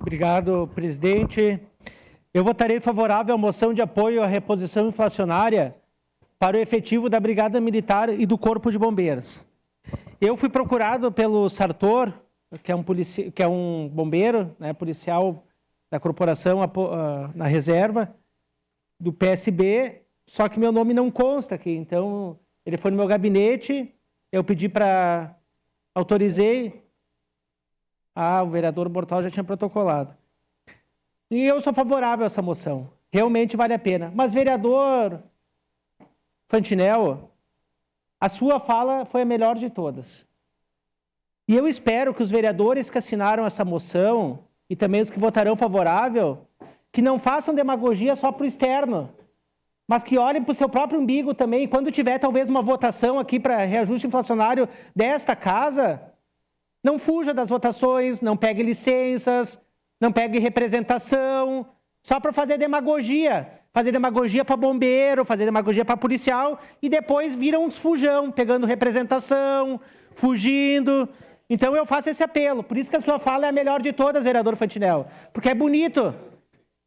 Obrigado, presidente. Eu votarei favorável à moção de apoio à reposição inflacionária para o efetivo da Brigada Militar e do Corpo de Bombeiros. Eu fui procurado pelo Sartor, que é um bombeiro, né, policial da corporação na reserva do PSB, só que meu nome não consta aqui. Então, ele foi no meu gabinete, eu pedi para... autorizei. O vereador Bortal já tinha protocolado. E eu sou favorável a essa moção. Realmente vale a pena. Mas, vereador Fantinel, a sua fala foi a melhor de todas. E eu espero que os vereadores que assinaram essa moção, e também os que votarão favorável, que não façam demagogia só para o externo, mas que olhem para o seu próprio umbigo também. E quando tiver talvez uma votação aqui para reajuste inflacionário desta casa, não fuja das votações, não pegue licenças, não pegue representação, só para fazer demagogia para bombeiro, fazer demagogia para policial, e depois viram uns fujão, pegando representação, fugindo. Então eu faço esse apelo. Por isso que a sua fala é a melhor de todas, vereador Fantinel, porque é bonito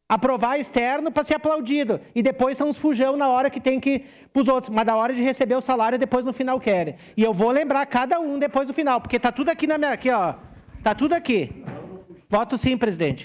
aprovar externo para ser aplaudido, e depois são uns fujão na hora que tem que ir para os outros, mas na hora de receber o salário, depois no final querem. E eu vou lembrar cada um depois do final, porque está tudo aqui na minha... Aqui, ó. Está tudo aqui. Voto sim, presidente.